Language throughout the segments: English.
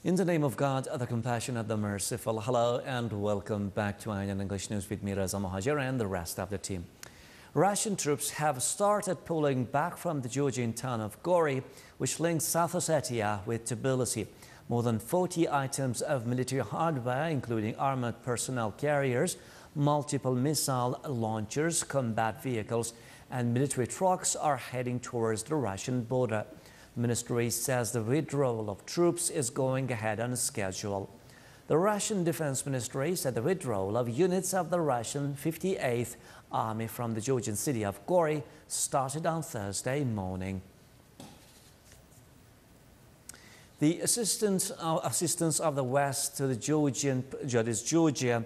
In the name of God, the compassionate, the merciful, hello and welcome back to IRINN English News with me, Reza Mohajir, and the rest of the team. Russian troops have started pulling back from the Georgian town of Gori, which links South Ossetia with Tbilisi. More than 40 items of military hardware, including armored personnel carriers, multiple missile launchers, combat vehicles, and military trucks are heading towards the Russian border. The ministry says the withdrawal of troops is going ahead on schedule. The Russian Defense Ministry said the withdrawal of units of the Russian 58th Army from the Georgian city of Gori started on Thursday morning. The assistance of the West to the Georgia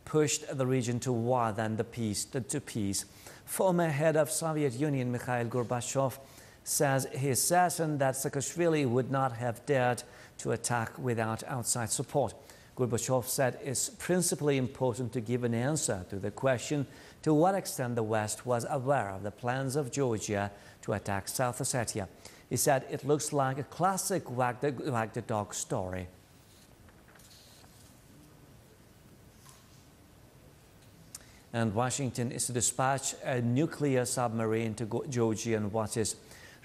pushed the region to war than to peace. Former head of Soviet Union Mikhail Gorbachev says he is certain that Saakashvili would not have dared to attack without outside support. Gorbachev said it's principally important to give an answer to the question to what extent the West was aware of the plans of Georgia to attack South Ossetia. He said it looks like a classic wag the dog story. And Washington is to dispatch a nuclear submarine to Georgian waters.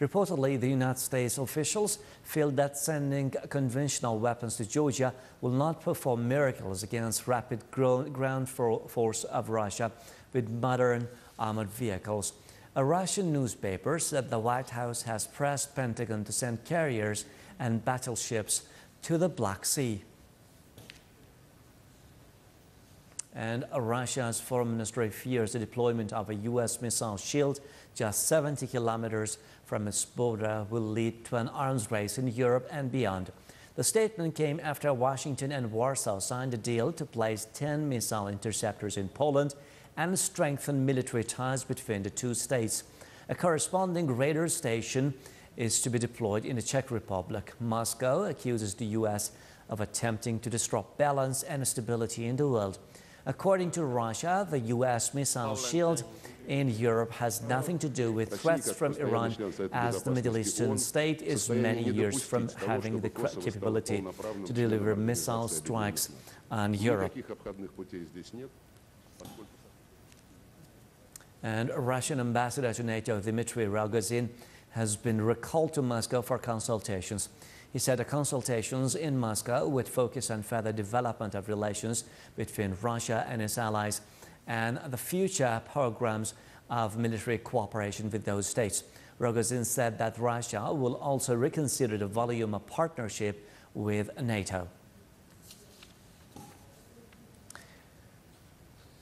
Reportedly, the United States officials feel that sending conventional weapons to Georgia will not perform miracles against rapid ground force of Russia with modern armored vehicles. A Russian newspaper said the White House has pressed Pentagon to send carriers and battleships to the Black Sea. And Russia's foreign ministry fears the deployment of a U.S. missile shield just 70 kilometers from its border will lead to an arms race in Europe and beyond. The statement came after Washington and Warsaw signed a deal to place 10 missile interceptors in Poland and strengthen military ties between the two states. A corresponding radar station is to be deployed in the Czech Republic. Moscow accuses the U.S. of attempting to disrupt balance and stability in the world. According to Russia, the U.S. missile shield in Europe has nothing to do with threats from Iran, as the Middle Eastern state is many years from having the capability to deliver missile strikes on Europe. And Russian ambassador to NATO, Dmitry Rogozin, has been recalled to Moscow for consultations. He said the consultations in Moscow would focus on further development of relations between Russia and its allies and the future programs of military cooperation with those states. Rogozin said that Russia will also reconsider the volume of partnership with NATO.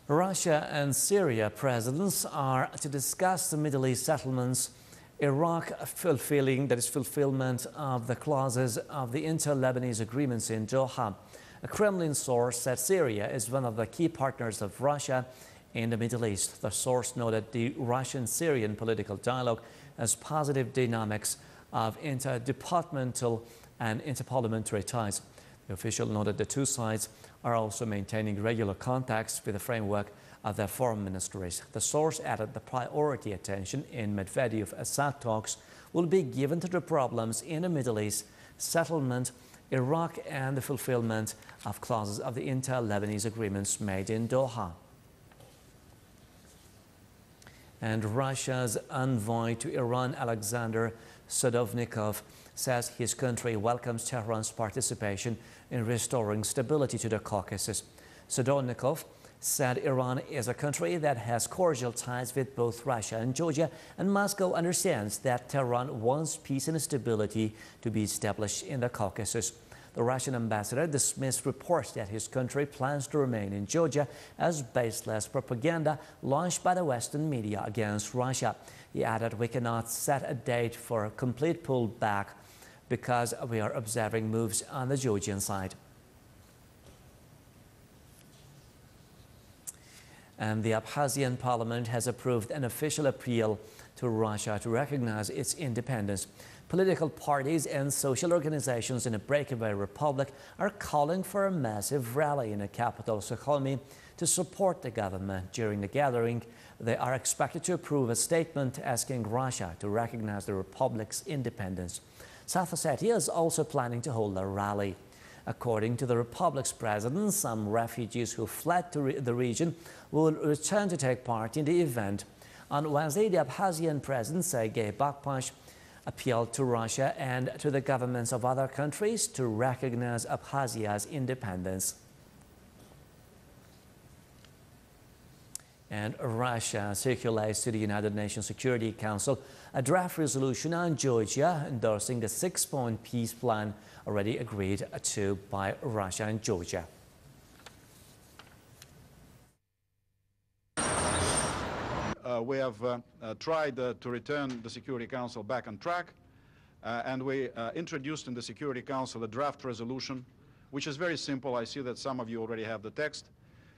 Russia and Syria presidents are to discuss the Middle East settlements, Iraq fulfillment of the clauses of the inter-Lebanese agreements in Doha. A Kremlin source said Syria is one of the key partners of Russia in the Middle East. The source noted the Russian-Syrian political dialogue as positive dynamics of interdepartmental and interparliamentary ties. The official noted the two sides are also maintaining regular contacts with the framework of their foreign ministries. The source added the priority attention in Medvedev-Assad talks will be given to the problems in the Middle East, settlement, Iraq, and the fulfillment of clauses of the inter-Lebanese agreements made in Doha. And Russia's envoy to Iran, Alexander Sadovnikov, says his country welcomes Tehran's participation in restoring stability to the Caucasus. Sadovnikov said Iran is a country that has cordial ties with both Russia and Georgia, and Moscow understands that Tehran wants peace and stability to be established in the Caucasus. The Russian ambassador dismissed reports that his country plans to remain in Georgia as baseless propaganda launched by the Western media against Russia. He added, "We cannot set a date for a complete pullback because we are observing moves on the Georgian side." And the Abkhazian parliament has approved an official appeal to Russia to recognize its independence. Political parties and social organizations in the breakaway republic are calling for a massive rally in the capital, Sukhumi, to support the government. During the gathering, they are expected to approve a statement asking Russia to recognize the republic's independence. South Ossetia is also planning to hold a rally. According to the Republic's president, some refugees who fled to the region will return to take part in the event. On Wednesday, the Abkhazian President Sergei Bakpash appealed to Russia and to the governments of other countries to recognize Abkhazia's independence. And Russia circulates to the United Nations Security Council a draft resolution on Georgia endorsing the 6-point peace plan already agreed to by Russia and Georgia. We have tried to return the Security Council back on track, and we introduced in the Security Council a draft resolution, which is very simple. I see that some of you already have the text.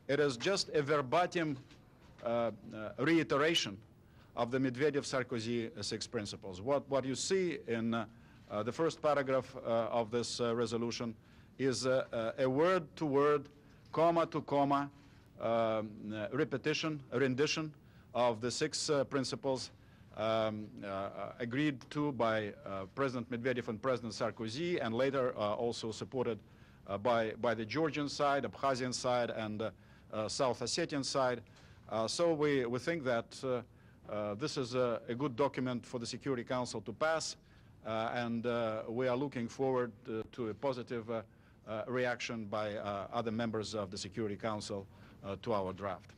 It is just a verbatim reiteration of the Medvedev-Sarkozy 6 principles. What you see in the first paragraph of this resolution is a word-to-word, comma-to-comma rendition of the 6 principles agreed to by President Medvedev and President Sarkozy, and later also supported by the Georgian side, Abkhazian side, and South Ossetian side. So we think that this is a good document for the Security Council to pass, and we are looking forward to a positive reaction by other members of the Security Council to our draft.